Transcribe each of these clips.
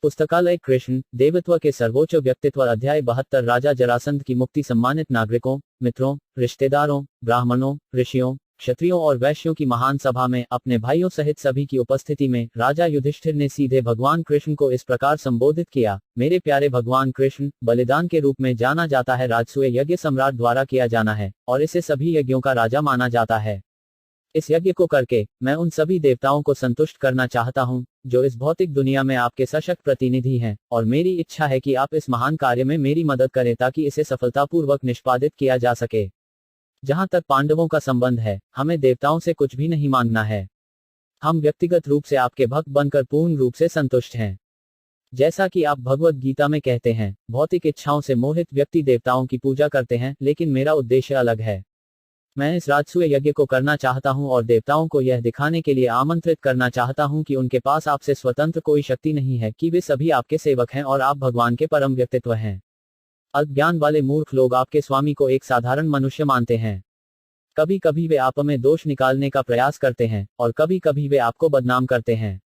पुस्तकालय कृष्ण देवत्व के सर्वोच्च व्यक्तित्व अध्याय 72 राजा जरासंध की मुक्ति। सम्मानित नागरिकों, मित्रों, रिश्तेदारों, ब्राह्मणों, ऋषियों, क्षत्रियों और वैश्यों की महान सभा में अपने भाइयों सहित सभी की उपस्थिति में राजा युधिष्ठिर ने सीधे भगवान कृष्ण को इस प्रकार संबोधित किया। मेरे प्यारे भगवान कृष्ण, बलिदान के रूप में जाना जाता है राजसूय यज्ञ सम्राट द्वारा किया जाना है और इसे सभी यज्ञों का राजा माना जाता है। इस यज्ञ को करके मैं उन सभी देवताओं को संतुष्ट करना चाहता हूं जो इस भौतिक दुनिया में आपके सशक्त प्रतिनिधि हैं, और मेरी इच्छा है कि आप इस महान कार्य में मेरी मदद करें ताकि इसे सफलतापूर्वक निष्पादित किया जा सके। जहां तक पांडवों का संबंध है, हमें देवताओं से कुछ भी नहीं मांगना है। हम व्यक्तिगत रूप से आपके भक्त बनकर पूर्ण रूप से संतुष्ट हैं। जैसा कि आप भगवत गीता में कहते हैं, भौतिक इच्छाओं से मोहित व्यक्ति देवताओं की पूजा करते हैं, लेकिन मेरा उद्देश्य अलग है। मैं इस राजसूय यज्ञ को करना चाहता हूं और देवताओं को यह दिखाने के लिए आमंत्रित करना चाहता हूं कि उनके पास आपसे स्वतंत्र कोई शक्ति नहीं है, कि वे सभी आपके सेवक हैं और आप भगवान के परम व्यक्तित्व हैं। अज्ञान वाले मूर्ख लोग आपके स्वामी को एक साधारण मनुष्य मानते हैं। कभी कभी वे आप में दोष निकालने का प्रयास करते हैं और कभी कभी वे आपको बदनाम करते हैं।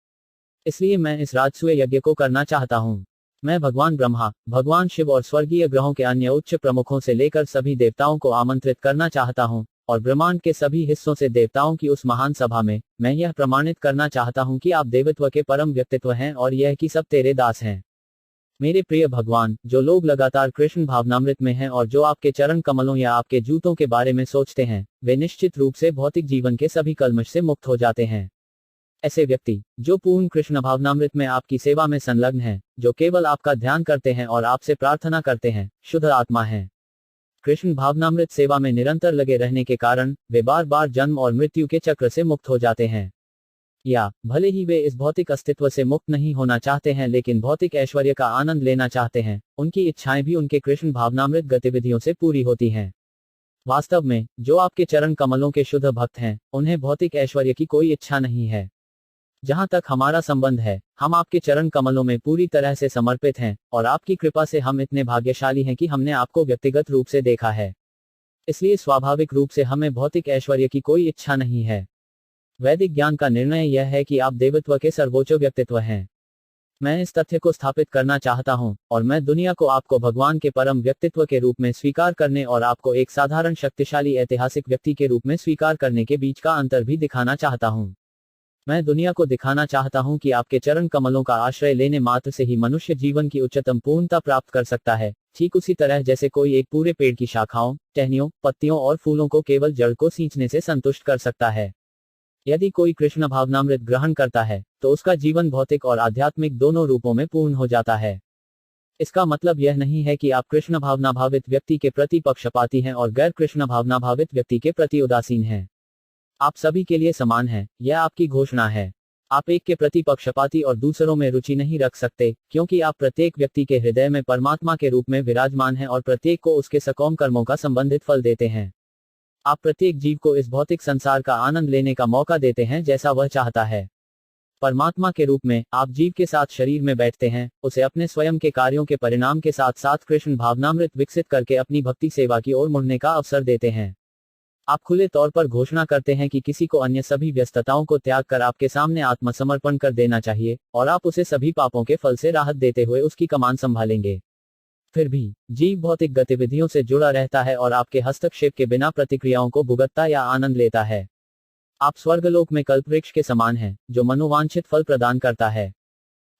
इसलिए मैं इस राजसूय यज्ञ को करना चाहता हूं। मैं भगवान ब्रह्मा, भगवान शिव और स्वर्गीय ग्रहों के अन्य उच्च प्रमुखों से लेकर सभी देवताओं को आमंत्रित करना चाहता हूं, और ब्रह्मांड के सभी हिस्सों से देवताओं की उस महान सभा में मैं यह प्रमाणित करना चाहता हूं कि आप देवत्व के परम व्यक्तित्व हैं और यह कि सब तेरे दास हैं। मेरे प्रिय भगवान, जो लोग लगातार कृष्ण भावनामृत में हैं और जो आपके चरण कमलों या आपके जूतों के बारे में सोचते हैं, वे निश्चित रूप से भौतिक जीवन के सभी कल्मश से मुक्त हो जाते हैं। ऐसे व्यक्ति जो पूर्ण कृष्ण भावनामृत में आपकी सेवा में संलग्न हैं, जो केवल आपका ध्यान करते हैं और आपसे प्रार्थना करते हैं, शुद्ध आत्मा हैं। कृष्ण भावनामृत सेवा में निरंतर लगे रहने के कारण वे बार बार जन्म और मृत्यु के चक्र से मुक्त हो जाते हैं। या भले ही वे इस भौतिक अस्तित्व से मुक्त नहीं होना चाहते हैं, लेकिन भौतिक ऐश्वर्य का आनंद लेना चाहते हैं, उनकी इच्छाएं भी उनके कृष्ण भावनामृत गतिविधियों से पूरी होती हैं। वास्तव में जो आपके चरण कमलों के शुद्ध भक्त हैं, उन्हें भौतिक ऐश्वर्य की कोई इच्छा नहीं है। जहां तक हमारा संबंध है, हम आपके चरण कमलों में पूरी तरह से समर्पित हैं, और आपकी कृपा से हम इतने भाग्यशाली हैं कि हमने आपको व्यक्तिगत रूप से देखा है। इसलिए स्वाभाविक रूप से हमें भौतिक ऐश्वर्य की कोई इच्छा नहीं है। वैदिक ज्ञान का निर्णय यह है कि आप देवत्व के सर्वोच्च व्यक्तित्व हैं। मैं इस तथ्य को स्थापित करना चाहता हूं, और मैं दुनिया को आपको भगवान के परम व्यक्तित्व के रूप में स्वीकार करने और आपको एक साधारण शक्तिशाली ऐतिहासिक व्यक्ति के रूप में स्वीकार करने के बीच का अंतर भी दिखाना चाहता हूं। मैं दुनिया को दिखाना चाहता हूं कि आपके चरण कमलों का आश्रय लेने मात्र से ही मनुष्य जीवन की उच्चतम पूर्णता प्राप्त कर सकता है, ठीक उसी तरह जैसे कोई एक पूरे पेड़ की शाखाओं, टहनियों, पत्तियों और फूलों को केवल जड़ को सींचने से संतुष्ट कर सकता है। यदि कोई कृष्ण भावनामृत ग्रहण करता है, तो उसका जीवन भौतिक और आध्यात्मिक दोनों रूपों में पूर्ण हो जाता है। इसका मतलब यह नहीं है कि आप कृष्ण भावना भावित व्यक्ति के प्रति पक्षपाती हैं और गैर कृष्ण भावना भावित व्यक्ति के प्रति उदासीन हैं। आप सभी के लिए समान हैं, यह आपकी घोषणा है। आप एक के प्रति पक्षपाती और दूसरों में रुचि नहीं रख सकते, क्योंकि आप प्रत्येक व्यक्ति के हृदय में परमात्मा के रूप में विराजमान हैं और प्रत्येक को उसके सकाम कर्मों का संबंधित फल देते हैं। आप प्रत्येक जीव को इस भौतिक संसार का आनंद लेने का मौका देते हैं जैसा वह चाहता है। परमात्मा के रूप में आप जीव के साथ शरीर में बैठते हैं, उसे अपने स्वयं के कार्यों के परिणाम के साथ साथ कृष्ण भावनामृत विकसित करके अपनी भक्ति सेवा की ओर मुड़ने का अवसर देते हैं। आप खुले तौर पर घोषणा करते हैं कि किसी को अन्य सभी व्यस्तताओं को त्याग कर आपके सामने आत्मसमर्पण कर देना चाहिए, और आप उसे सभी पापों के फल से राहत देते हुए उसकी कमान संभालेंगे। फिर भी जीव भौतिक गतिविधियों से जुड़ा रहता है और आपके हस्तक्षेप के बिना प्रतिक्रियाओं को भुगतता या आनंद लेता है। आप स्वर्गलोक में कल्पवृक्ष के समान हैं, जो मनोवांछित फल प्रदान करता है।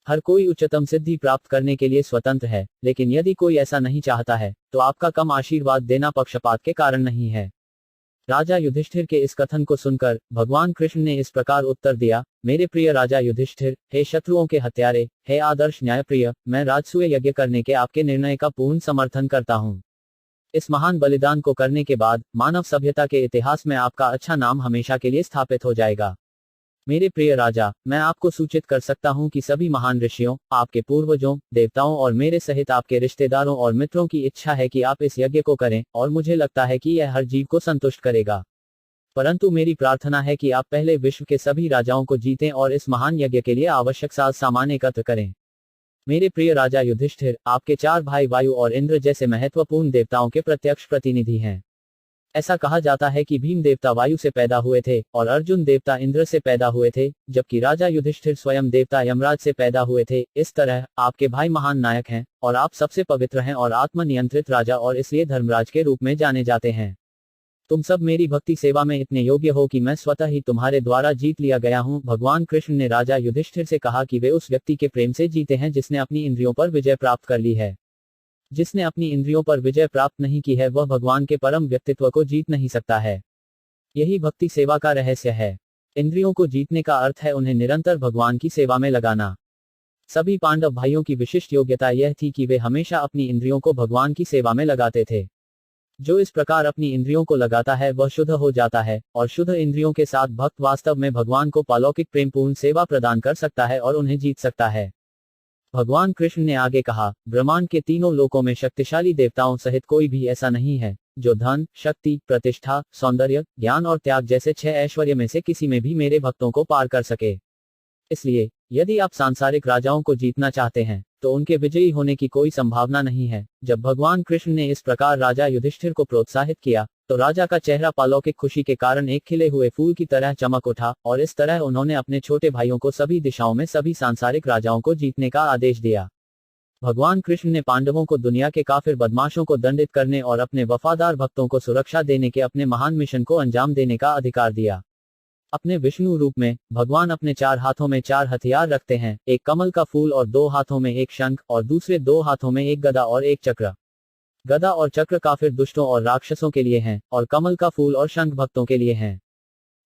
हर कोई उच्चतम सिद्धि प्राप्त करने के लिए स्वतंत्र है, लेकिन यदि कोई ऐसा नहीं चाहता है, तो आपका कम आशीर्वाद देना पक्षपात के कारण नहीं है। राजा युधिष्ठिर के इस कथन को सुनकर भगवान कृष्ण ने इस प्रकार उत्तर दिया, मेरे प्रिय राजा युधिष्ठिर, हे शत्रुओं के हत्यारे, हे आदर्श न्यायप्रिय, मैं राजसूय यज्ञ करने के आपके निर्णय का पूर्ण समर्थन करता हूँ। इस महान बलिदान को करने के बाद मानव सभ्यता के इतिहास में आपका अच्छा नाम हमेशा के लिए स्थापित हो जाएगा। मेरे प्रिय राजा, मैं आपको सूचित कर सकता हूं कि सभी महान ऋषियों, आपके पूर्वजों, देवताओं और मेरे सहित आपके रिश्तेदारों और मित्रों की इच्छा है कि आप इस यज्ञ को करें, और मुझे लगता है कि यह हर जीव को संतुष्ट करेगा। परंतु मेरी प्रार्थना है कि आप पहले विश्व के सभी राजाओं को जीतें और इस महान यज्ञ के लिए आवश्यक साज सामान एकत्र करें। मेरे प्रिय राजा युधिष्ठिर, आपके 4 भाई वायु और इंद्र जैसे महत्वपूर्ण देवताओं के प्रत्यक्ष प्रतिनिधि हैं। ऐसा कहा जाता है कि भीम देवता वायु से पैदा हुए थे और अर्जुन देवता इंद्र से पैदा हुए थे, जबकि राजा युधिष्ठिर स्वयं देवता यमराज से पैदा हुए थे। इस तरह आपके भाई महान नायक हैं और आप सबसे पवित्र हैं और आत्मनियंत्रित राजा और इसलिए धर्मराज के रूप में जाने जाते हैं। तुम सब मेरी भक्ति सेवा में इतने योग्य हो कि मैं स्वतः ही तुम्हारे द्वारा जीत लिया गया हूँ। भगवान कृष्ण ने राजा युधिष्ठिर से कहा कि वे उस व्यक्ति के प्रेम से जीते हैं जिसने अपनी इंद्रियों पर विजय प्राप्त कर ली है। जिसने अपनी इंद्रियों पर विजय प्राप्त नहीं की है वह भगवान के परम व्यक्तित्व को जीत नहीं सकता है। यही भक्ति सेवा का रहस्य है। इंद्रियों को जीतने का अर्थ है उन्हें निरंतर भगवान की सेवा में लगाना। सभी पांडव भाइयों की विशिष्ट योग्यता यह थी कि वे हमेशा अपनी इंद्रियों को भगवान की सेवा में लगाते थे। जो इस प्रकार अपनी इंद्रियों को लगाता है वह शुद्ध हो जाता है और शुद्ध इंद्रियों के साथ भक्त वास्तव में भगवान को पालौकिक प्रेमपूर्ण सेवा प्रदान कर सकता है और उन्हें जीत सकता है। भगवान कृष्ण ने आगे कहा, ब्रह्मांड के तीनों लोकों में शक्तिशाली देवताओं सहित कोई भी ऐसा नहीं है जो धन, शक्ति, प्रतिष्ठा, सौंदर्य, ज्ञान और त्याग जैसे 6 ऐश्वर्य में से किसी में भी मेरे भक्तों को पार कर सके। इसलिए यदि आप सांसारिक राजाओं को जीतना चाहते हैं तो उनके विजयी होने की कोई संभावना नहीं है। जब भगवान कृष्ण ने इस प्रकार राजा युधिष्ठिर को प्रोत्साहित किया तो राजा का चेहरा पालौकिक खुशी के कारण एक खिले हुए फूल की तरह चमक उठा और इस तरह उन्होंने अपने छोटे भाइयों को सभी दिशाओं में सभी सांसारिक राजाओं को जीतने का आदेश दिया। भगवान कृष्ण ने पांडवों को दुनिया के काफिर बदमाशों को दंडित करने और अपने वफादार भक्तों को सुरक्षा देने के अपने महान मिशन को अंजाम देने का अधिकार दिया। अपने विष्णु रूप में भगवान अपने 4 हाथों में 4 हथियार रखते हैं, एक कमल का फूल और 2 हाथों में एक शंख और दूसरे 2 हाथों में एक गदा और एक चक्र। गदा और चक्र काफिर दुष्टों और राक्षसों के लिए हैं और कमल का फूल और शंख भक्तों के लिए हैं।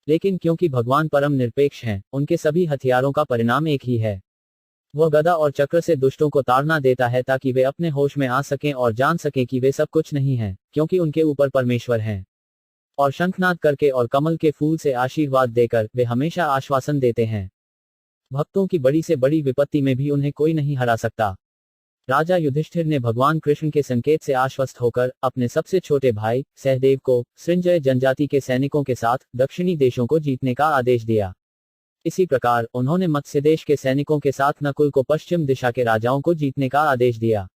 लेकिन क्योंकि भगवान परम निरपेक्ष हैं, उनके सभी हथियारों का परिणाम एक ही है। वह गदा और चक्र से दुष्टों को ताड़ना देता है ताकि वे अपने होश में आ सकें और जान सकें कि वे सब कुछ नहीं हैं, क्योंकि उनके ऊपर परमेश्वर हैं। और शंखनाद करके और कमल के फूल से आशीर्वाद देकर वे हमेशा आश्वासन देते हैं। भक्तों की बड़ी से बड़ी विपत्ति में भी उन्हें कोई नहीं हरा सकता। राजा युधिष्ठिर ने भगवान कृष्ण के संकेत से आश्वस्त होकर अपने सबसे छोटे भाई सहदेव को सृंजय जनजाति के सैनिकों के साथ दक्षिणी देशों को जीतने का आदेश दिया। इसी प्रकार उन्होंने मत्स्य देश के सैनिकों के साथ नकुल को पश्चिम दिशा के राजाओं को जीतने का आदेश दिया।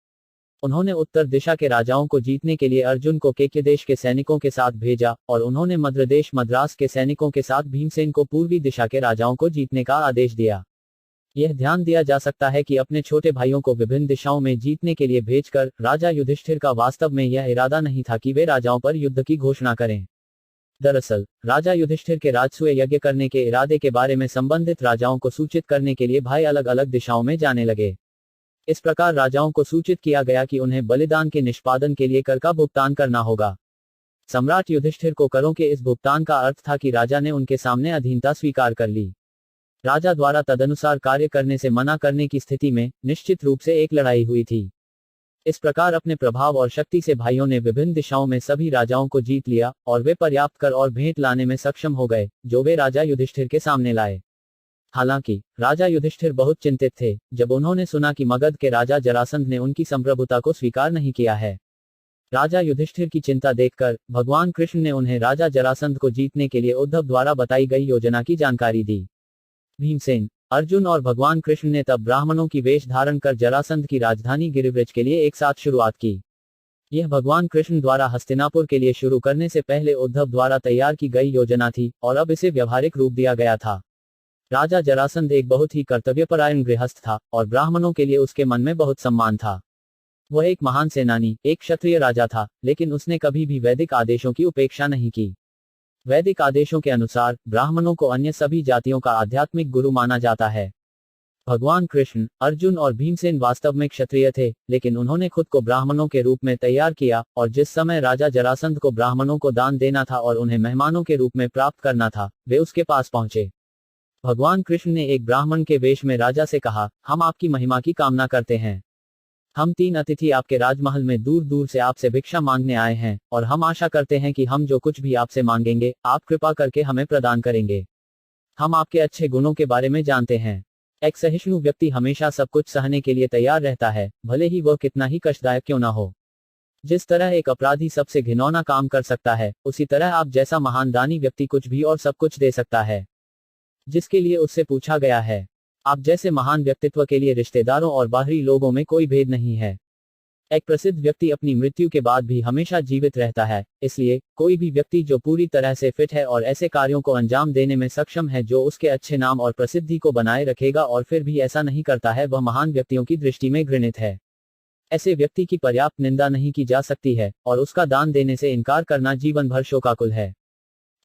उन्होंने उत्तर दिशा के राजाओं को जीतने के लिए अर्जुन को केकय देश के सैनिकों के साथ भेजा और उन्होंने मद्र देश मद्रास के सैनिकों के साथ भीमसेन को पूर्वी दिशा के राजाओं को जीतने का आदेश दिया। यह ध्यान दिया जा सकता है कि अपने छोटे भाइयों को विभिन्न दिशाओं में जीतने के लिए भेजकर राजा युधिष्ठिर का वास्तव में यह इरादा नहीं था कि वे राजाओं पर युद्ध की घोषणा करें। दरअसल राजा युधिष्ठिर के राजसूय यज्ञ करने के इरादे के बारे में संबंधित राजाओं को सूचित करने के लिए भाई अलग अलग दिशाओं में जाने लगे। इस प्रकार राजाओं को सूचित किया गया कि उन्हें बलिदान के निष्पादन के लिए कर का भुगतान करना होगा। सम्राट युधिष्ठिर को करों के इस भुगतान का अर्थ था कि राजा ने उनके सामने अधीनता स्वीकार कर ली। राजा द्वारा तदनुसार कार्य करने से मना करने की स्थिति में निश्चित रूप से एक लड़ाई हुई थी। इस प्रकार अपने प्रभाव और शक्ति से भाइयों ने विभिन्न दिशाओं में सभी राजाओं को जीत लिया और वे पर्याप्त कर और भेंट लाने में सक्षम हो गए जो वे राजा युधिष्ठिर के सामने लाए। हालांकि राजा युधिष्ठिर बहुत चिंतित थे जब उन्होंने सुना कि मगध के राजा जरासंध ने उनकी संप्रभुता को स्वीकार नहीं किया है। राजा युधिष्ठिर की चिंता देखकर भगवान कृष्ण ने उन्हें राजा जरासंध को जीतने के लिए उद्धव द्वारा बताई गई योजना की जानकारी दी। भीमसेन, अर्जुन और भगवान कृष्ण ने तब ब्राह्मणों की वेश धारण कर जरासंध की राजधानी गिरिव्रज के लिए एक साथ शुरुआत की। यह भगवान कृष्ण द्वारा हस्तिनापुर के लिए शुरू करने से पहले उद्धव द्वारा तैयार की गई योजना थी और अब इसे व्यावहारिक रूप दिया गया था। राजा जरासंध एक बहुत ही कर्तव्यपरायण गृहस्थ था और ब्राह्मणों के लिए उसके मन में बहुत सम्मान था। वह एक महान सेनानी, एक क्षत्रिय राजा था, लेकिन उसने कभी भी वैदिक आदेशों की उपेक्षा नहीं की। वैदिक आदेशों के अनुसार ब्राह्मणों को अन्य सभी जातियों का आध्यात्मिक गुरु माना जाता है। भगवान कृष्ण, अर्जुन और भीमसेन वास्तव में क्षत्रिय थे, लेकिन उन्होंने खुद को ब्राह्मणों के रूप में तैयार किया और जिस समय राजा जरासंध को ब्राह्मणों को दान देना था और उन्हें मेहमानों के रूप में प्राप्त करना था, वे उसके पास पहुंचे। भगवान कृष्ण ने एक ब्राह्मण के वेश में राजा से कहा, हम आपकी महिमा की कामना करते हैं। हम 3 अतिथि आपके राजमहल में दूर दूर से आपसे भिक्षा मांगने आए हैं और हम आशा करते हैं कि हम जो कुछ भी आपसे मांगेंगे आप कृपा करके हमें प्रदान करेंगे। हम आपके अच्छे गुणों के बारे में जानते हैं। एक सहिष्णु व्यक्ति हमेशा सब कुछ सहने के लिए तैयार रहता है, भले ही वह कितना ही कष्टदायक क्यों ना हो। जिस तरह एक अपराधी सबसे घिनौना काम कर सकता है, उसी तरह आप जैसा महान दानी व्यक्ति कुछ भी और सब कुछ दे सकता है जिसके लिए उससे पूछा गया है। आप जैसे महान व्यक्तित्व के लिए रिश्तेदारों और बाहरी लोगों में कोई भेद नहीं है। एक प्रसिद्ध व्यक्ति अपनी मृत्यु के बाद भी हमेशा जीवित रहता है, इसलिए कोई भी व्यक्ति जो पूरी तरह से फिट है और ऐसे कार्यों को अंजाम देने में सक्षम है जो उसके अच्छे नाम और प्रसिद्धि को बनाए रखेगा और फिर भी ऐसा नहीं करता है, वह महान व्यक्तियों की दृष्टि में घृणित है। ऐसे व्यक्ति की पर्याप्त निंदा नहीं की जा सकती है और उसका दान देने से इनकार करना जीवन भर शोकाकुल है।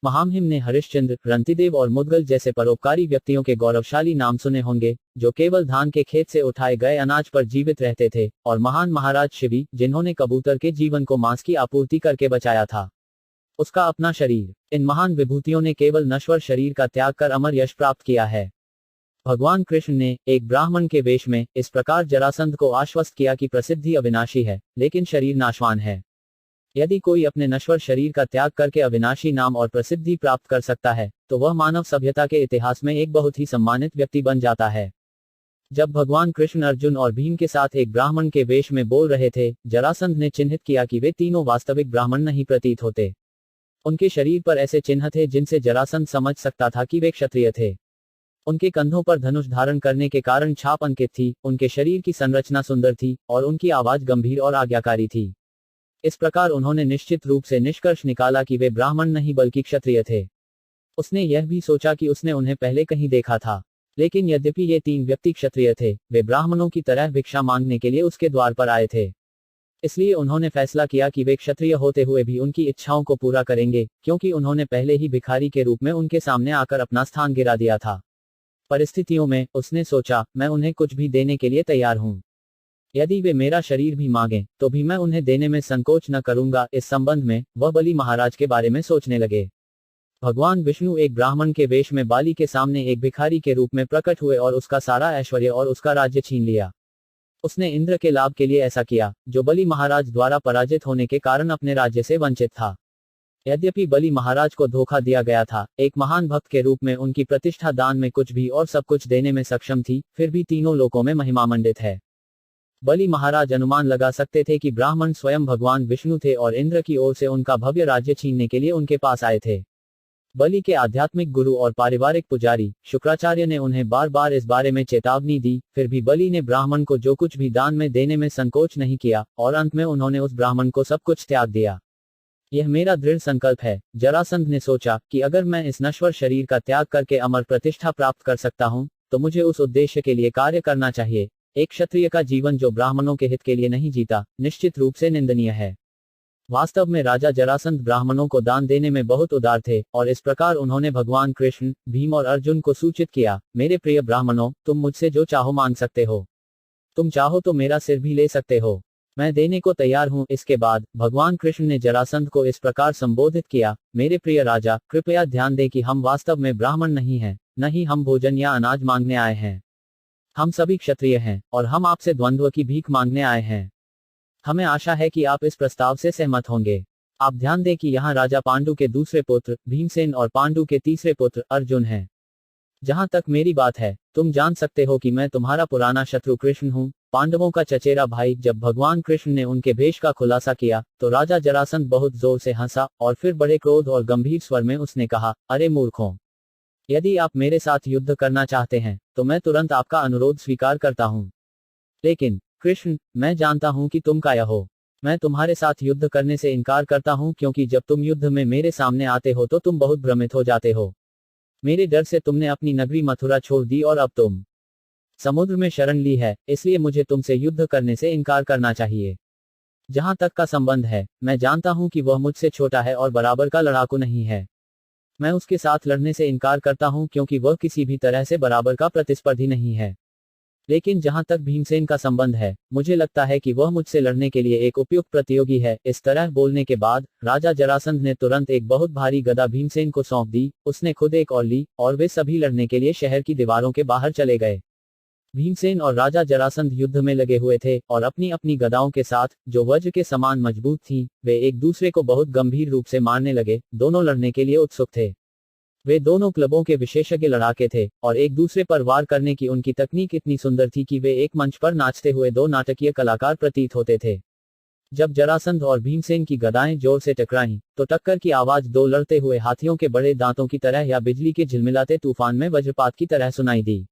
महामहिम ने हरिश्चंद्र, रंतिदेव और मुदगल जैसे परोपकारी व्यक्तियों के गौरवशाली नाम सुने होंगे, जो केवल धान के खेत से उठाए गए अनाज पर जीवित रहते थे, और महान महाराज शिवी, जिन्होंने कबूतर के जीवन को मांस की आपूर्ति करके बचाया था। उसका अपना शरीर। इन महान विभूतियों ने केवल नश्वर शरीर का त्याग कर अमर यश प्राप्त किया है। भगवान कृष्ण ने एक ब्राह्मण के वेश में इस प्रकार जरासंध को आश्वस्त किया कि प्रसिद्धि अविनाशी है, लेकिन शरीर नाशवान है। यदि कोई अपने नश्वर शरीर का त्याग करके अविनाशी नाम और प्रसिद्धि प्राप्त कर सकता है, तो वह मानव सभ्यता के इतिहास में एक बहुत ही सम्मानित व्यक्ति बन जाता है। जब भगवान कृष्ण अर्जुन और भीम के साथ एक ब्राह्मण के वेश में बोल रहे थे, जरासंध ने चिन्हित किया कि वे तीनों वास्तविक ब्राह्मण नहीं प्रतीत होते। उनके शरीर पर ऐसे चिन्ह थे जिनसे जरासंध समझ सकता था कि वे क्षत्रिय थे। उनके कंधों पर धनुष धारण करने के कारण छाप अंकित थी, उनके शरीर की संरचना सुंदर थी और उनकी आवाज गंभीर और आज्ञाकारी थी। इस प्रकार उन्होंने निश्चित रूप से निष्कर्ष निकाला कि वे ब्राह्मण नहीं बल्कि क्षत्रिय थे। उसने यह भी सोचा कि उसने उन्हें पहले कहीं देखा था, लेकिन यद्यपि ये तीन व्यक्ति क्षत्रिय थे, वे ब्राह्मणों की तरह भिक्षा मांगने के लिए उसके द्वार पर आए थे। इसलिए उन्होंने फैसला किया कि वे क्षत्रिय होते हुए भी उनकी इच्छाओं को पूरा करेंगे, क्योंकि उन्होंने पहले ही भिखारी के रूप में उनके सामने आकर अपना स्थान गिरा दिया था। परिस्थितियों में उसने सोचा, मैं उन्हें कुछ भी देने के लिए तैयार हूं। यदि वे मेरा शरीर भी मांगें, तो भी मैं उन्हें देने में संकोच न करूंगा। इस संबंध में वह बलि महाराज के बारे में सोचने लगे। भगवान विष्णु एक ब्राह्मण के वेश में बाली के सामने एक भिखारी के रूप में प्रकट हुए और उसका सारा ऐश्वर्य और उसका राज्य छीन लिया। उसने इंद्र के लाभ के लिए ऐसा किया, जो बलि महाराज द्वारा पराजित होने के कारण अपने राज्य से वंचित था। यद्यपि बलि महाराज को धोखा दिया गया था, एक महान भक्त के रूप में उनकी प्रतिष्ठा दान में कुछ भी और सब कुछ देने में सक्षम थी, फिर भी तीनों लोकों में महिमामंडित है। बलि महाराज अनुमान लगा सकते थे कि ब्राह्मण स्वयं भगवान विष्णु थे और इंद्र की ओर से उनका भव्य राज्य छीनने के लिए उनके पास आए थे। बलि के आध्यात्मिक गुरु और पारिवारिक पुजारी शुक्राचार्य ने उन्हें बार बार इस बारे में चेतावनी दी, फिर भी बलि ने ब्राह्मण को जो कुछ भी दान में देने में संकोच नहीं किया और अंत में उन्होंने उस ब्राह्मण को सब कुछ त्याग दिया। यह मेरा दृढ़ संकल्प है, जरासंध ने सोचा, कि अगर मैं इस नश्वर शरीर का त्याग करके अमर प्रतिष्ठा प्राप्त कर सकता हूं, तो मुझे उस उद्देश्य के लिए कार्य करना चाहिए। एक क्षत्रिय का जीवन जो ब्राह्मणों के हित के लिए नहीं जीता, निश्चित रूप से निंदनीय है। वास्तव में राजा जरासंध ब्राह्मणों को दान देने में बहुत उदार थे, और इस प्रकार उन्होंने भगवान कृष्ण, भीम और अर्जुन को सूचित किया, मेरे प्रिय ब्राह्मणों, तुम मुझसे जो चाहो मांग सकते हो। तुम चाहो तो मेरा सिर भी ले सकते हो, मैं देने को तैयार हूं। इसके बाद भगवान कृष्ण ने जरासंध को इस प्रकार संबोधित किया, मेरे प्रिय राजा, कृपया ध्यान दें कि हम वास्तव में ब्राह्मण नहीं हैं, न ही हम भोजन या अनाज मांगने आए हैं। हम सभी क्षत्रिय हैं और हम आपसे द्वंद्व की भीख मांगने आए हैं। हमें आशा है कि आप इस प्रस्ताव से सहमत होंगे। आप ध्यान दें कि यहाँ राजा पांडु के दूसरे पुत्र भीमसेन और पांडु के तीसरे पुत्र अर्जुन हैं। जहां तक मेरी बात है, तुम जान सकते हो कि मैं तुम्हारा पुराना शत्रु कृष्ण हूं, पांडवों का चचेरा भाई। जब भगवान कृष्ण ने उनके भेष का खुलासा किया, तो राजा जरासंध बहुत जोर से हंसा और फिर बड़े क्रोध और गंभीर स्वर में उसने कहा, अरे मूर्खों, यदि आप मेरे साथ युद्ध करना चाहते हैं, तो मैं तुरंत आपका अनुरोध स्वीकार करता हूं। लेकिन कृष्ण, मैं जानता हूं कि तुम काया हो। मैं तुम्हारे साथ युद्ध करने से इनकार करता हूं, क्योंकि जब तुम युद्ध में मेरे सामने आते हो तो तुम बहुत भ्रमित हो जाते हो। मेरे डर से तुमने अपनी नगरी मथुरा छोड़ दी और अब तुम समुद्र में शरण ली है, इसलिए मुझे तुमसे युद्ध करने से इनकार करना चाहिए। जहां तक का संबंध है, मैं जानता हूं कि वह मुझसे छोटा है और बराबर का लड़ाकू नहीं है। मैं उसके साथ लड़ने से इनकार करता हूं, क्योंकि वह किसी भी तरह से बराबर का प्रतिस्पर्धी नहीं है। लेकिन जहां तक भीमसेन का संबंध है, मुझे लगता है कि वह मुझसे लड़ने के लिए एक उपयुक्त प्रतियोगी है। इस तरह बोलने के बाद राजा जरासंध ने तुरंत एक बहुत भारी गदा भीमसेन को सौंप दी। उसने खुद एक और ली और वे सभी लड़ने के लिए शहर की दीवारों के बाहर चले गए। भीमसेन और राजा जरासंध युद्ध में लगे हुए थे और अपनी अपनी गदाओं के साथ, जो वज्र के समान मजबूत थीं, वे एक दूसरे को बहुत गंभीर रूप से मारने लगे। दोनों लड़ने के लिए उत्सुक थे। वे दोनों क्लबों के विशेषज्ञ लड़ाके थे और एक दूसरे पर वार करने की उनकी तकनीक इतनी सुंदर थी कि वे एक मंच पर नाचते हुए दो नाटकीय कलाकार प्रतीत होते थे। जब जरासंध और भीमसेन की गदाएं जोर से टकराईं, तो टक्कर की आवाज दो लड़ते हुए हाथियों के बड़े दांतों की तरह या बिजली के झिलमिलाते तूफान में वज्रपात की तरह सुनाई दी।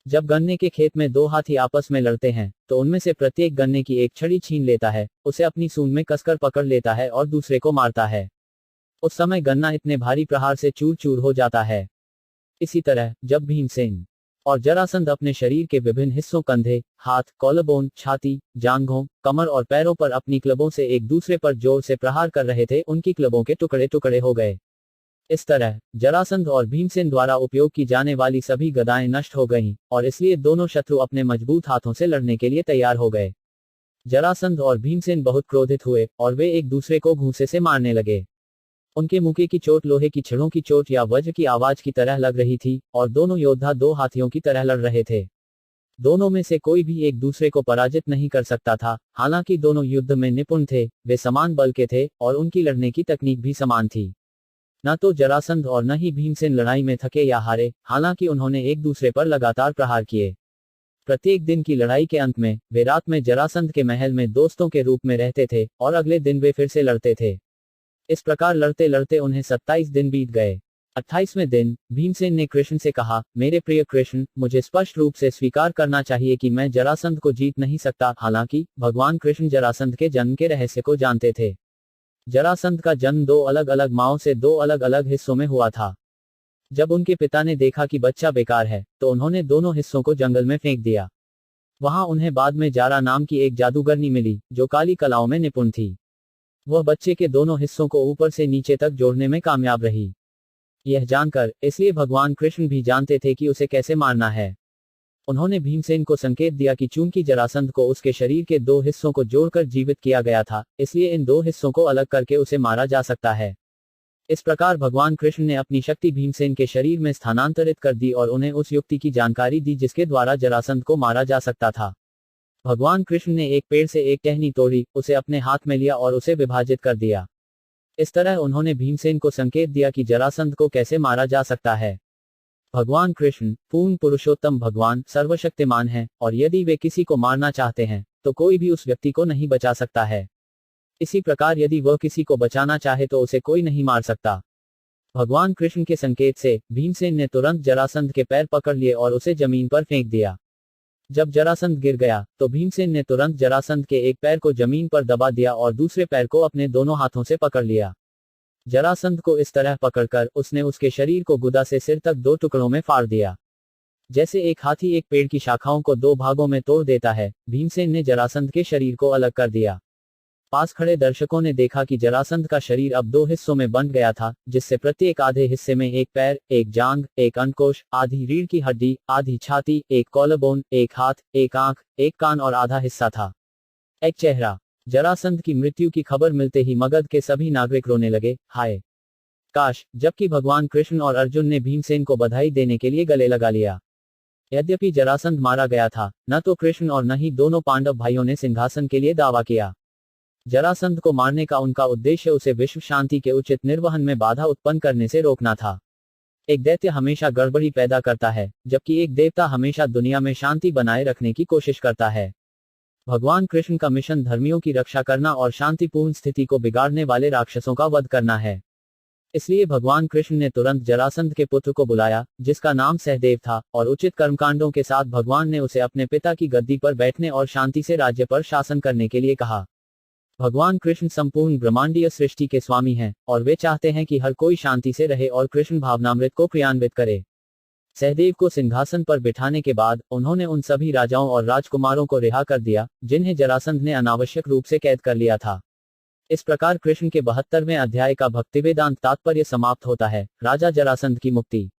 जब गन्ने के खेत में दो हाथी आपस में लड़ते हैं तो उनमें से प्रत्येक गन्ने की एक छड़ी छीन लेता है, उसे अपनी सूंड में कसकर पकड़ लेता है और दूसरे को मारता है। उस समय गन्ना इतने भारी प्रहार से चूर चूर हो जाता है। इसी तरह जब भीमसेन और जरासंध अपने शरीर के विभिन्न हिस्सों कंधे, हाथ, कॉलरबोन, छाती, जांघों, कमर और पैरों पर अपनी क्लबों से एक दूसरे पर जोर से प्रहार कर रहे थे, उनकी क्लबों के टुकड़े टुकड़े हो गए। इस तरह जरासंध और भीमसेन द्वारा उपयोग की जाने वाली सभी गदाएं नष्ट हो गईं, और इसलिए दोनों शत्रु अपने मजबूत हाथों से लड़ने के लिए तैयार हो गए। जरासंध और भीमसेन बहुत क्रोधित हुए और वे एक दूसरे को घूंसे से मारने लगे। उनके मुके की चोट लोहे की छड़ों की चोट या वज्र की आवाज की तरह लग रही थी, और दोनों योद्धा दो हाथियों की तरह लड़ रहे थे। दोनों में से कोई भी एक दूसरे को पराजित नहीं कर सकता था। हालांकि दोनों युद्ध में निपुण थे, वे समान बल के थे और उनकी लड़ने की तकनीक भी समान थी। न तो जरासंध और न ही भीमसेन लड़ाई में थके या हारे, हालांकि उन्होंने एक दूसरे पर लगातार प्रहार किए। प्रत्येक दिन की लड़ाई के अंत में वे रात में जरासंध के महल में दोस्तों के रूप में रहते थे और अगले दिन वे फिर से लड़ते थे। इस प्रकार लड़ते लड़ते उन्हें 27 दिन बीत गए। 28वें दिन भीमसेन ने कृष्ण से कहा, मेरे प्रिय कृष्ण, मुझे स्पष्ट रूप से स्वीकार करना चाहिए कि मैं जरासंध को जीत नहीं सकता। हालांकि भगवान कृष्ण जरासंध के जन्म के रहस्य को जानते थे। जरासंध का जन्म दो अलग अलग माओं से दो अलग अलग हिस्सों में हुआ था। जब उनके पिता ने देखा कि बच्चा बेकार है तो उन्होंने दोनों हिस्सों को जंगल में फेंक दिया। वहां उन्हें बाद में जारा नाम की एक जादूगरनी मिली जो काली कलाओं में निपुण थी। वह बच्चे के दोनों हिस्सों को ऊपर से नीचे तक जोड़ने में कामयाब रही। यह जानकर इसलिए भगवान कृष्ण भी जानते थे कि उसे कैसे मारना है। उन्होंने भीमसेन को संकेत दिया कि चूंकि जरासंध को उसके शरीर के दो हिस्सों को जोड़कर जीवित किया गया था, इसलिए इन दो हिस्सों को अलग करके उसे मारा जा सकता है। इस प्रकार भगवान कृष्ण ने अपनी शक्ति भीमसेन के शरीर में स्थानांतरित कर दी और उन्हें उस युक्ति की जानकारी दी जिसके द्वारा जरासंध को मारा जा सकता था। भगवान कृष्ण ने एक पेड़ से एक टहनी तोड़ी, उसे अपने हाथ में लिया और उसे विभाजित कर दिया। इस तरह उन्होंने भीमसेन को संकेत दिया कि जरासंध को कैसे मारा जा सकता है। भगवान कृष्ण पूर्ण पुरुषोत्तम भगवान सर्वशक्तिमान हैं, और यदि वे किसी को मारना चाहते हैं तो कोई भी उस व्यक्ति को नहीं बचा सकता है। इसी प्रकार यदि वह किसी को बचाना चाहे तो उसे कोई नहीं मार सकता। भगवान कृष्ण के संकेत से भीमसेन ने तुरंत जरासंध के पैर पकड़ लिए और उसे जमीन पर फेंक दिया। जब जरासंध गिर गया तो भीमसेन ने तुरंत जरासंध के एक पैर को जमीन पर दबा दिया और दूसरे पैर को अपने दोनों हाथों से पकड़ लिया। जरासंध को इस तरह पकड़कर उसने उसके शरीर को गुदा से सिर तक दो टुकड़ों में फाड़ दिया। जैसे एक हाथी एक पेड़ की शाखाओं को दो भागों में तोड़ देता है, भीमसेन ने जरासंध के शरीर को अलग कर दिया। पास खड़े दर्शकों ने देखा कि जरासंध का शरीर अब दो हिस्सों में बंट गया था, जिससे प्रत्येक आधे हिस्से में एक पैर, एक जांघ, एक अंडकोश, आधी रीढ़ की हड्डी, आधी छाती, एक कॉलरबोन, एक हाथ, एक आंख, एक कान और आधा हिस्सा था। एक चेहरा। जरासंध की मृत्यु की खबर मिलते ही मगध के सभी नागरिक रोने लगे, हाय काश। जबकि भगवान कृष्ण और अर्जुन ने भीमसेन को बधाई देने के लिए गले लगा लिया। यद्यपि जरासंध मारा गया था, न तो कृष्ण और न ही दोनों पांडव भाइयों ने सिंहासन के लिए दावा किया। जरासंध को मारने का उनका उद्देश्य उसे विश्व शांति के उचित निर्वहन में बाधा उत्पन्न करने से रोकना था। एक दैत्य हमेशा गड़बड़ी पैदा करता है, जबकि एक देवता हमेशा दुनिया में शांति बनाए रखने की कोशिश करता है। भगवान कृष्ण का मिशन धर्मियों की रक्षा करना और शांतिपूर्ण स्थिति को बिगाड़ने वाले राक्षसों का वध करना है। इसलिए भगवान कृष्ण ने तुरंत जरासंध के पुत्र को बुलाया, जिसका नाम सहदेव था, और उचित कर्मकांडों के साथ भगवान ने उसे अपने पिता की गद्दी पर बैठने और शांति से राज्य पर शासन करने के लिए कहा। भगवान कृष्ण संपूर्ण ब्रह्मांडीय सृष्टि के स्वामी हैं, और वे चाहते हैं कि हर कोई शांति से रहे और कृष्ण भावनामृत को क्रियान्वित करे। सहदेव को सिंहासन पर बिठाने के बाद उन्होंने उन सभी राजाओं और राजकुमारों को रिहा कर दिया जिन्हें जरासंध ने अनावश्यक रूप से कैद कर लिया था। इस प्रकार कृष्ण के 72वें अध्याय का भक्तिवेदांत तात्पर्य समाप्त होता है। राजा जरासंध की मुक्ति।